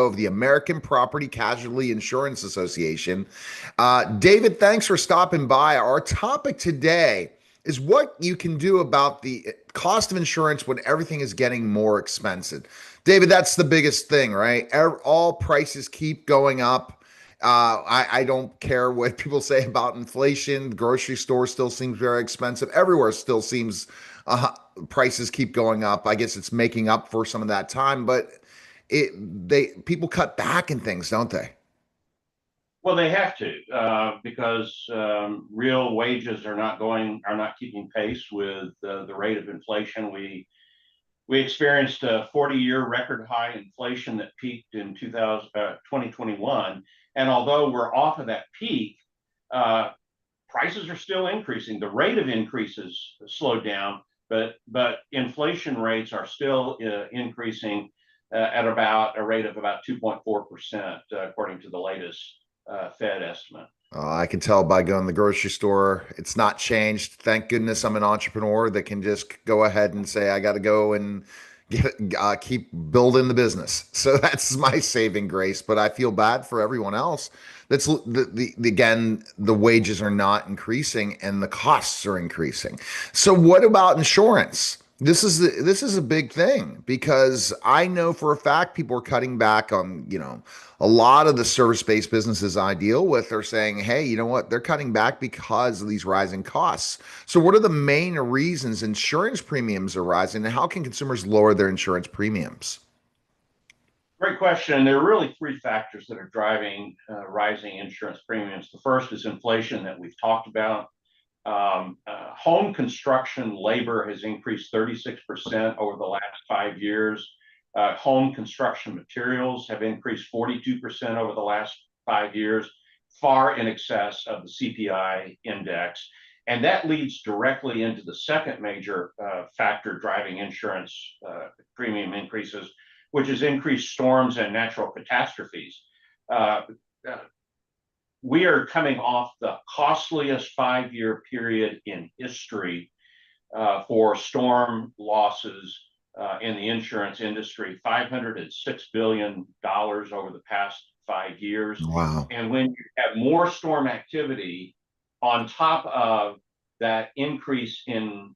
CEO of the American Property Casualty Insurance Association. David, thanks for stopping by. Our topic today is what you can do about the cost of insurance when everything is getting more expensive. David, that's the biggest thing, right? All prices keep going up. I don't care what people say about inflation. The grocery store still seems very expensive. Everywhere still seems uh, prices keep going up. I guess it's making up for some of that time, but they people cut back in things, don't they? Well, they have to because real wages are not keeping pace with the rate of inflation. We experienced a 40-year record high inflation that peaked in 2021, and although we're off of that peak, uh, prices are still increasing. The rate of increases slowed down, but inflation rates are still increasing at about a rate of about 2.4%, according to the latest Fed estimate. I can tell by going to the grocery store, it's not changed. Thank goodness I'm an entrepreneur that can just go ahead and say, I got to go and keep building the business. So that's my saving grace. But I feel bad for everyone else. That's again, the wages are not increasing and the costs are increasing. So what about insurance? This is a big thing because I know for a fact people are cutting back on, a lot of the service-based businesses I deal with are saying, hey, you know what? They're cutting back because of these rising costs. So what are the main reasons insurance premiums are rising and how can consumers lower their insurance premiums? Great question. There are really three factors that are driving rising insurance premiums. The first is inflation that we've talked about. Home construction labor has increased 36% over the last 5 years. Home construction materials have increased 42% over the last 5 years, far in excess of the CPI index. And that leads directly into the second major factor driving insurance premium increases, which is increased storms and natural catastrophes. Uh, uh, we are coming off the costliest 5 year period in history for storm losses in the insurance industry, $506 billion over the past 5 years. Wow. And when you have more storm activity on top of that increase in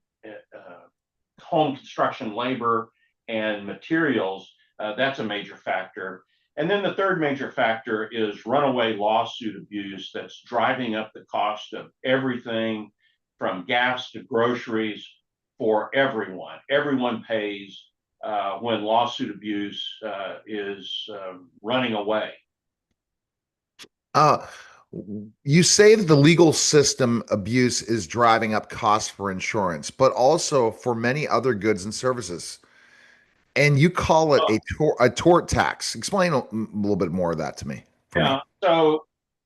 home construction labor and materials, that's a major factor. And then the third major factor is runaway lawsuit abuse that's driving up the cost of everything from gas to groceries for everyone. Everyone pays when lawsuit abuse is running away. Uh, you say that the legal system abuse is driving up costs for insurance, but also for many other goods and services. And you call it a tort tax. Explain a little bit more of that to me, for me. Yeah. So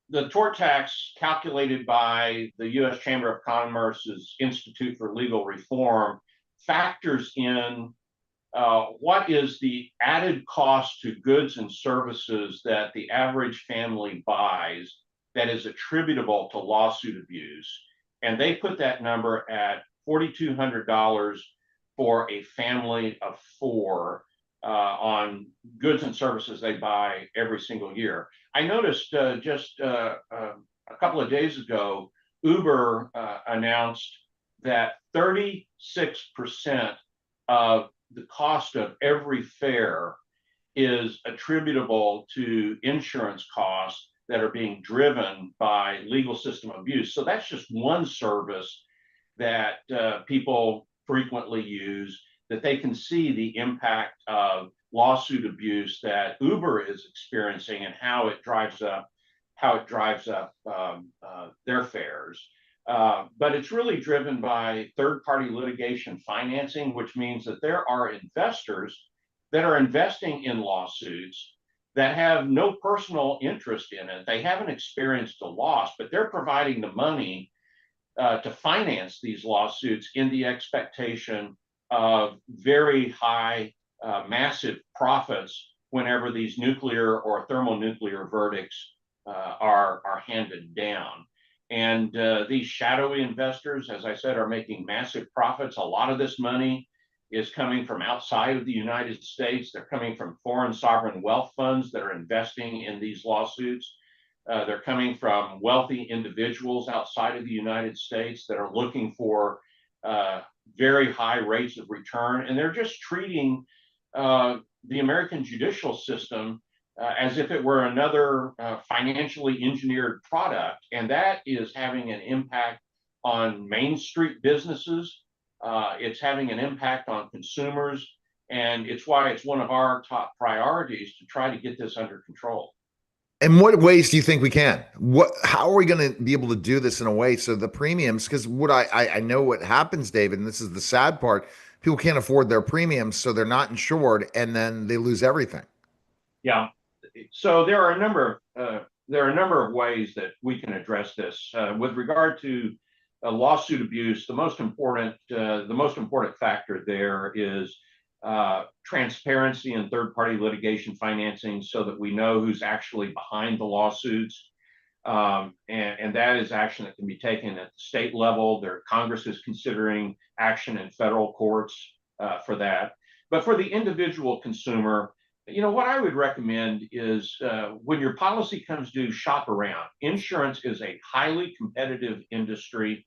the tort tax calculated by the U.S. Chamber of Commerce's Institute for Legal Reform factors in what is the added cost to goods and services that the average family buys that is attributable to lawsuit abuse. And they put that number at $4,200 for a family of four on goods and services they buy every single year. I noticed just a couple of days ago, Uber announced that 36% of the cost of every fare is attributable to insurance costs that are being driven by legal system abuse. So that's just one service that people frequently use, that they can see the impact of lawsuit abuse that Uber is experiencing and how it drives up their fares. But it's really driven by third-party litigation financing, which means that there are investors that are investing in lawsuits that have no personal interest in it. They haven't experienced a loss, but they're providing the money to finance these lawsuits in the expectation of very high, massive profits whenever these nuclear or thermonuclear verdicts are handed down. And these shadowy investors, as I said, are making massive profits. A lot of this money is coming from outside of the United States. They're coming from foreign sovereign wealth funds that are investing in these lawsuits. They're coming from wealthy individuals outside of the United States that are looking for very high rates of return. And they're just treating the American judicial system as if it were another financially engineered product. And that is having an impact on Main Street businesses. It's having an impact on consumers. And it's why it's one of our top priorities to try to get this under control. In what ways do you think we can? How are we going to be able to do this in a way so the premiums? Because what I know what happens, David, and this is the sad part: people can't afford their premiums, so they're not insured, and then they lose everything. Yeah. So there are a number of ways that we can address this. With regard to lawsuit abuse, the most important factor there is transparency in third-party litigation financing, so that we know who's actually behind the lawsuits. And that is action that can be taken at the state level. Congress is considering action in federal courts for that. But for the individual consumer, what I would recommend is when your policy comes due, shop around. Insurance is a highly competitive industry,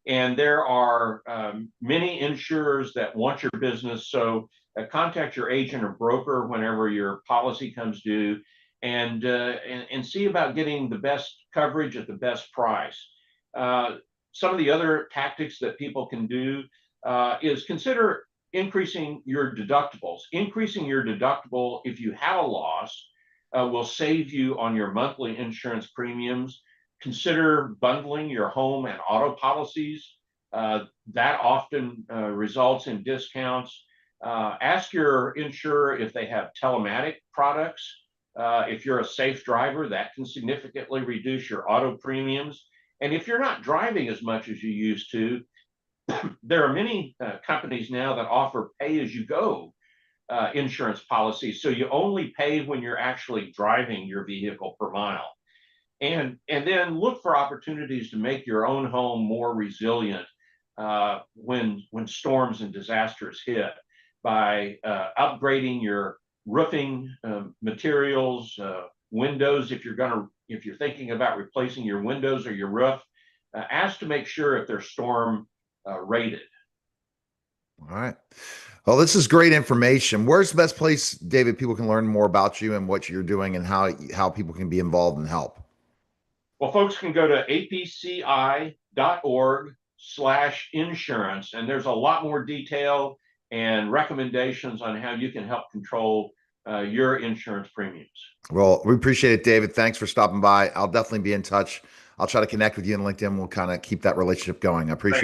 and there are many insurers that want your business. So contact your agent or broker whenever your policy comes due, and see about getting the best coverage at the best price. Some of the other tactics that people can do is consider increasing your deductibles. Increasing your deductible if you have a loss will save you on your monthly insurance premiums. Consider bundling your home and auto policies. That often results in discounts. Ask your insurer if they have telematic products. If you're a safe driver, that can significantly reduce your auto premiums. And if you're not driving as much as you used to, there are many companies now that offer pay-as-you-go insurance policies. So you only pay when you're actually driving your vehicle per mile. And then look for opportunities to make your own home more resilient when storms and disasters hit, by upgrading your roofing materials, windows. If you're thinking about replacing your windows or your roof, ask to make sure if they're storm rated. All right. Well, this is great information. Where's the best place, David, people can learn more about you and what you're doing, and how people can be involved and help? Well, folks can go to apci.org/insurance, and there's a lot more detail and recommendations on how you can help control your insurance premiums. Well, we appreciate it, David. Thanks for stopping by. I'll definitely be in touch. I'll try to connect with you on LinkedIn. We'll kind of keep that relationship going. I appreciate it.